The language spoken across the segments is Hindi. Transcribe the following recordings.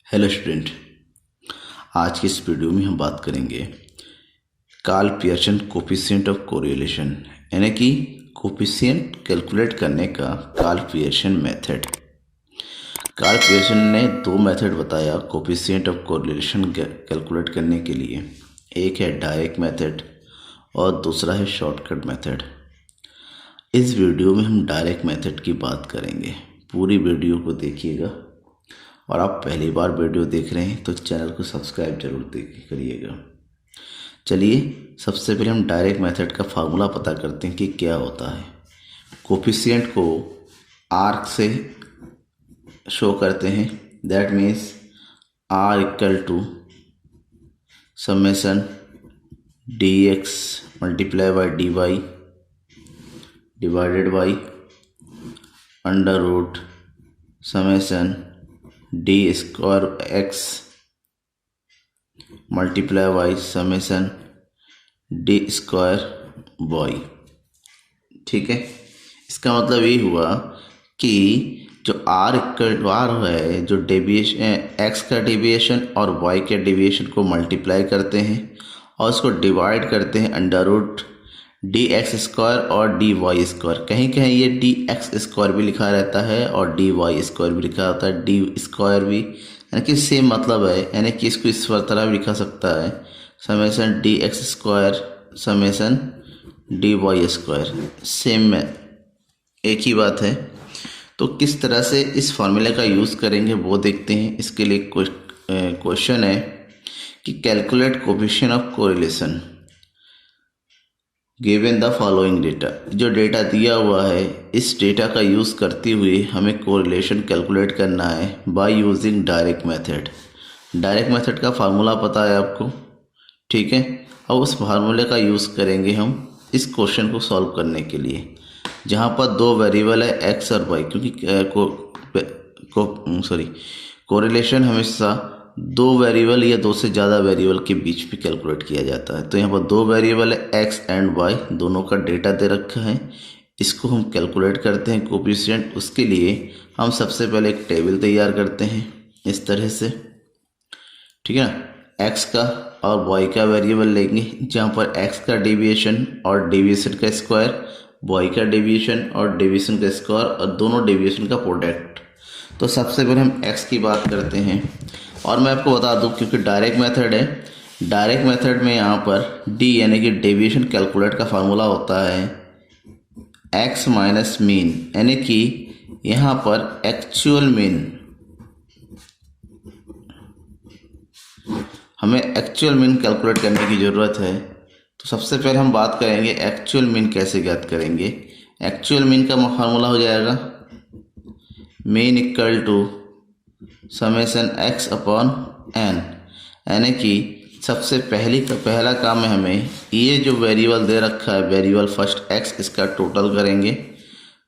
Hello student. आज की इस वीडियो में हम बात करेंगे Karl Pearson coefficient of correlation, यानी कि कोफिशिएंट कैलकुलेट करने का Karl Pearson method. Karl Pearson ने दो मेथड बताया कोफिशिएंट ऑफ कोरिलेशन कैलकुलेट करने के लिए। एक है डायरेक्ट मेथड और दूसरा है शॉर्टकट मेथड। इस वीडियो में हम डायरेक्ट मेथड की बात करेंगे। पूरी वीडियो को देखिएगा और आप पहली बार वीडियो देख रहे हैं तो चैनल को सब्सक्राइब जरूर करिएगा। चलिए सबसे पहले हम डायरेक्ट मेथड का फार्मूला पता करते हैं कि क्या होता है। कोफिशिएंट को आर्क से शो करते हैं, that means R equal to summation D X multiply by D Y divided by under root summation D square X multiply by summation D square Y. ठीक है, इसका मतलब ये हुआ कि जो आर है, जो डेविएशन एक्स का डेविएशन और वाई के डेविएशन को मल्टीप्लाई करते हैं और उसको डिवाइड करते हैं under root D X square और डी वाई स्क्वायर। कहीं कहीं ये डी एक्स स्क्वायर भी लिखा रहता है और डी वाई स्क्वायर भी लिखा होता है, डी स्क्वायर भी, यानी कि सेम मतलब है, यानी कि इसको इस तरह भी लिखा सकता है summation D X square summation D Y square, same में एक ही बात है। तो किस तरह से इस फॉर्मूले का यूज़ करेंगे वो देखते हैं। इसके लिए क्वेश्चन है कि calculate coefficient of correlation given the following data. जो डेटा दिया हुआ है इस डेटा का यूज़ करते हुए हमें कोरिलेशन कैलकुलेट करना है by using direct method. Direct method का फार्मूला पता है आपको, ठीक है। अब उस फार्मूले का यूज़ करेंगे हम इस क्वेश्चन को सॉल्व करने के लिए, जहाँ पर दो वेरिएबल है एक्स और वाई, क्योंकि कोरिलेशन हमेशा दो वेरिएबल या दो से ज़्यादा वेरिएबल के बीच में कैलकुलेट किया जाता है। तो यहाँ पर दो वेरिएबल है एक्स एंड वाई, दोनों का डेटा दे रखा है, इसको हम कैलकुलेट करते हैं कोफिशिएंट। उसके लिए हम सबसे पहले एक टेबल तैयार करते हैं इस तरह से, ठीक है ना। एक्स का और वाई का वेरिएबल लेंगे, जहाँ पर एक्स का डेविएशन और डेविएशन का स्क्वायर, वाई का डेविएशन और डेविएशन का स्क्वायर और दोनों डेविएशन का प्रोडक्ट। तो सबसे पहले हम एक्स की बात करते हैं। और मैं आपको बता दूं, क्योंकि डायरेक्ट मेथड है, डायरेक्ट मेथड में यहाँ पर डी यानी कि डेविएशन कैलकुलेट का फार्मूला होता है एक्स माइनस मीन, यानी कि यहाँ पर एक्चुअल मीन, हमें एक्चुअल मीन कैलकुलेट करने की ज़रूरत है। तो सबसे पहले हम बात करेंगे एक्चुअल मीन कैसे ज्ञात करेंगे। एक्चुअल मीन का फार्मूला हो जाएगा mean equal to summation X upon N, यानी कि सबसे पहला काम है हमें ये जो वेरिएबल दे रखा है, वेरिएबल फर्स्ट एक्स, इसका टोटल करेंगे।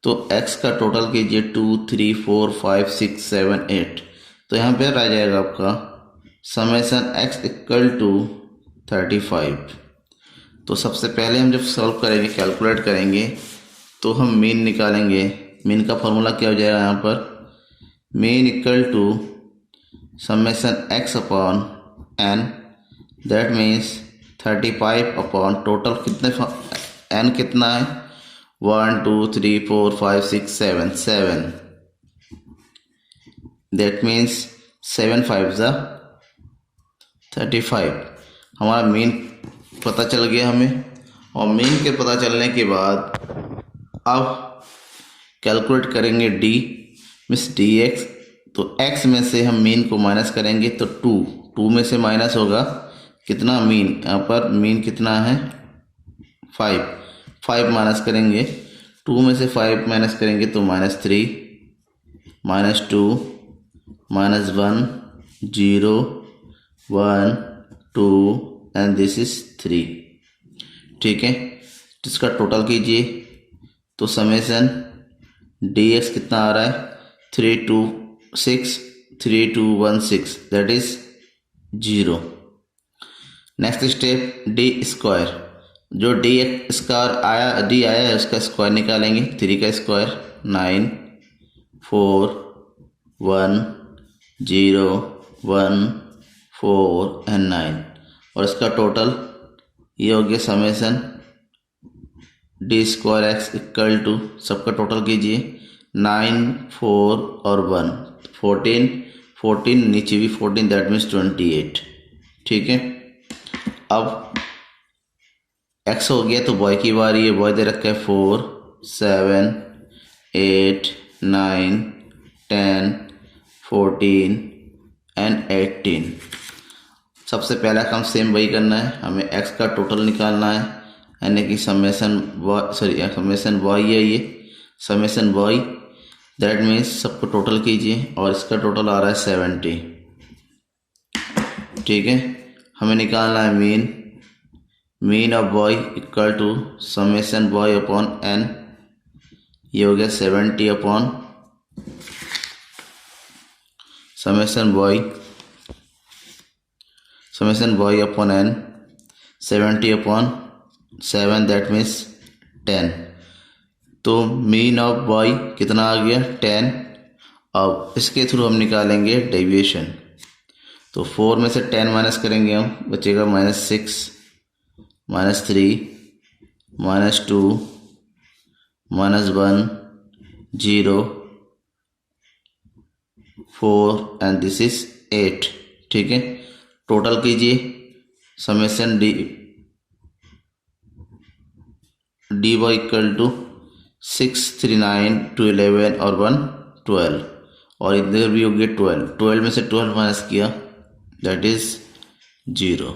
तो एक्स का टोटल कीजिए 2 3 4 5 6 7 8। तो यहाँ पर आ जाएगा आपका समेशन एक्स इक्वल टू 35। तो सबसे पहले हम जब सॉल्व करेंगे, कैलकुलेट करेंगे, तो हम मीन निकालेंगे। मीन का फॉर्मूला क्या हो जाएगा यहाँ पर, mean equal to summation X upon N, that means 35 upon total कितने एन कितना है 1 2 3 4 5 6 7 7, दैट मीन्स 7 5 ज़ा 35। हमारा मीन पता चल गया हमें। और मीन के पता चलने के बाद अब कैलकुलेट करेंगे डी मीन्स डी एक्स। तो एक्स में से हम मीन को माइनस करेंगे तो 2 में से माइनस होगा कितना मीन, यहाँ पर मीन कितना है 5 माइनस करेंगे, 2 में से 5 माइनस करेंगे तो -3 -2 -1 0 1 2 एंड दिस इज 3, ठीक है। इसका टोटल कीजिए तो समेशन डी एक्स कितना आ रहा है 3216, that is 0। Next step D square, जो डी एक्स स्क्वायर आया, डी आया है उसका स्क्वायर निकालेंगे। 3 का स्क्वायर 9 4 1 0 1, 4 एंड 9 और इसका टोटल ये हो गया summation D square X equal to सबका टोटल कीजिए 9, 4 और 1 14 नीचे भी 14 दैट मीन्स 28। ठीक है, अब x हो गया तो बॉय की बारी है। बॉय दे रखा है 4, 7, 8, 9, 10, 14 एंड 18। सबसे पहला काम सेम वही करना है, हमें x का टोटल निकालना है, यानी कि समेसन बॉय है ये समेसन बॉय दैट मीन्स सबको टोटल कीजिए और इसका टोटल आ रहा है 70। ठीक है, हमें निकालना है mean of Y equal to summation Y upon n, ये हो गया 70 upon summation Y upon n 70 upon 7 that means 10। तो मीन ऑफ बॉय कितना आ गया 10। अब इसके थ्रू हम निकालेंगे डेविएशन, तो 4 में से 10 माइनस करेंगे हम, बचेगा -6, -3, -2, -1, 0, 4 एंड दिस इज 8। ठीक है, टोटल कीजिए summation D Y equal to 6, 3, 9, 2, 11 और 1 12 और इधर भी हो गया 12 में से 12 माइनस किया दैट इज 0।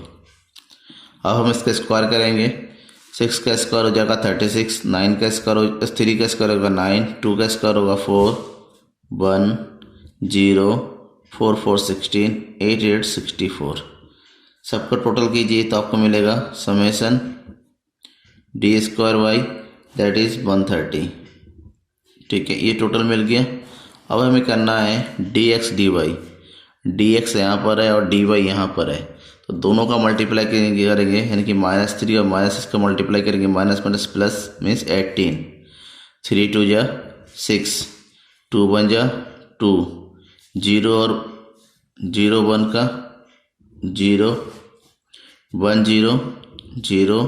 अब हम इसका स्क्वायर करेंगे, 6 का स्क्वायर हो जाएगा 36, 9 का स्क्वायर 3 का स्क्वायर होगा 9, 2 का स्क्वायर होगा 4, 1, 0, 4, 4, 16, 8, 8, 64। सबका टोटल कीजिए तो आपको मिलेगा summation D square Y that is 130। ठीक है, ये टोटल मिल गया। अब हमें करना है D X D Y, D X यहाँ पर है और डी वाई यहाँ पर है, तो दोनों का मल्टीप्लाई करेंगे यानी कि -3 और माइनस का मल्टीप्लाई करेंगे, माइनस प्लस मीन्स 18, 3 2 जा 6, 2 1 जा 2, 0 और 0 1 का 0, 1 0 0,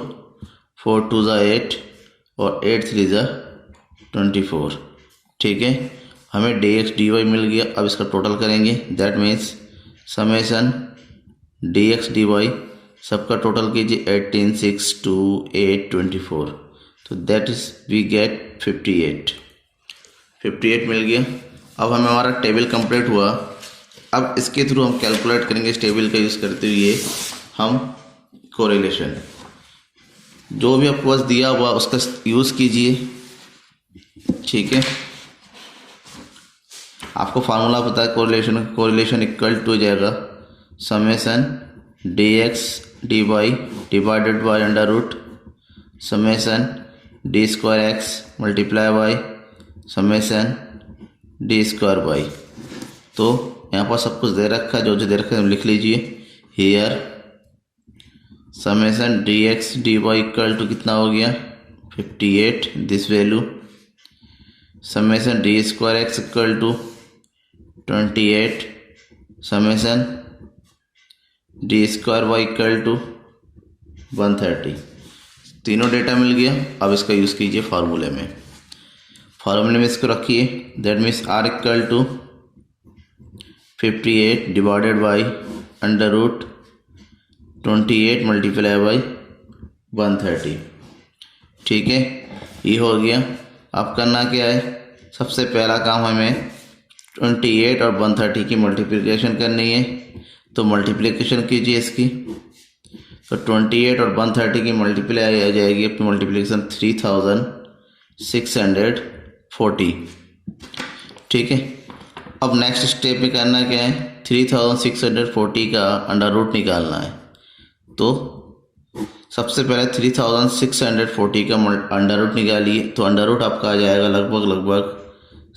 4 2 जा 8 और 8 3 जा 24। ठीक है, हमें डी एक्स डी वाई मिल गया। अब इसका टोटल करेंगे that means summation D X D Y सबका टोटल कीजिए 18, 6, 2, 8, 24, तो दैट इज वी गेट 58 मिल गया। अब हमें हमारा टेबल कंप्लीट हुआ। अब इसके थ्रू हम कैलकुलेट करेंगे इस टेबल का यूज़ करते हुए हम कोरिलेशन, जो भी आपको पास दिया हुआ उसका यूज़ कीजिए। ठीक है, आपको फार्मूला पता है कोरिलेशन इक्वल टू हो जाएगा summation D X D Y divided by under root summation D square X multiply by summation D square Y. तो यहाँ पर सब कुछ दे रखा है, जो दे रखा है लिख लीजिए here summation D X D Y equal to कितना हो गया 58 this value, summation D square X equal to 28, summation D square Y equal to 130। तीनों डेटा मिल गया। अब इसका यूज़ कीजिए फार्मूले में इसको रखिए that means R equal to 58 divided by under root 28 multiply by 130। ठीक है, ये हो गया। अब करना क्या है, सबसे पहला काम हमें 28 और 130 की मल्टीप्लिकेशन करनी है, तो मल्टीप्लिकेशन कीजिए इसकी। तो 28 और 130 की मल्टीप्लाई आ जाएगी अपनी मल्टीप्लिकेशन 3640। ठीक है, अब नेक्स्ट स्टेप में करना क्या है, 3640 का अंडर रूट निकालना है। तो सबसे पहले 3640 का अंडर रूट निकालिए, तो अंडर रूट आपका आ जाएगा लगभग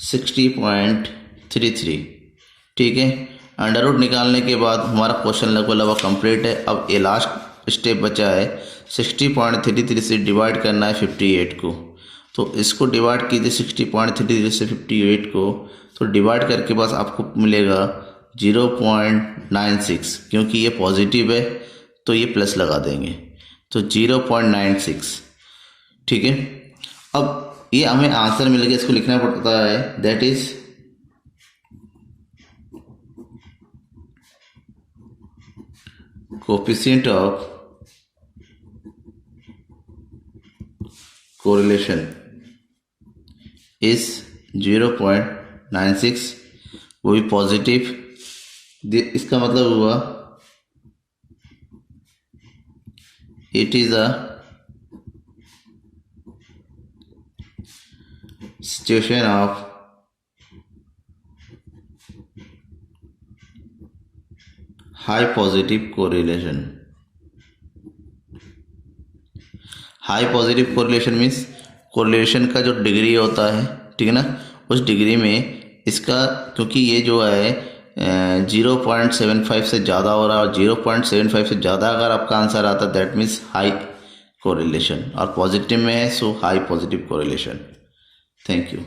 60.33। ठीक है, अंडर रूट निकालने के बाद हमारा क्वेश्चन लगभग कंप्लीट है। अब ये लास्ट स्टेप बचा है 60.33 से डिवाइड करना है 58 को। तो इसको डिवाइड कीजिए 60.33 से 58 को, तो डिवाइड करके बस आपको मिलेगा 0.96, क्योंकि ये पॉजिटिव है तो ये प्लस लगा देंगे, तो 0.96। ठीक है, अब ये हमें आंसर मिल गया, इसको लिखना पड़ता है, that is coefficient of correlation is 0.96, वो भी पॉजिटिव। इसका मतलब हुआ it is a situation of high positive correlation. High positive correlation means correlation का जो डिग्री होता है, ठीक है ना, उस डिग्री में इसका, क्योंकि ये जो है 0.75 से ज़्यादा हो रहा है, और 0.75 से ज़्यादा अगर आपका आंसर आता है दैट मीन्स हाई कोरिलेशन, और पॉजिटिव में है so high positive correlation. Thank you.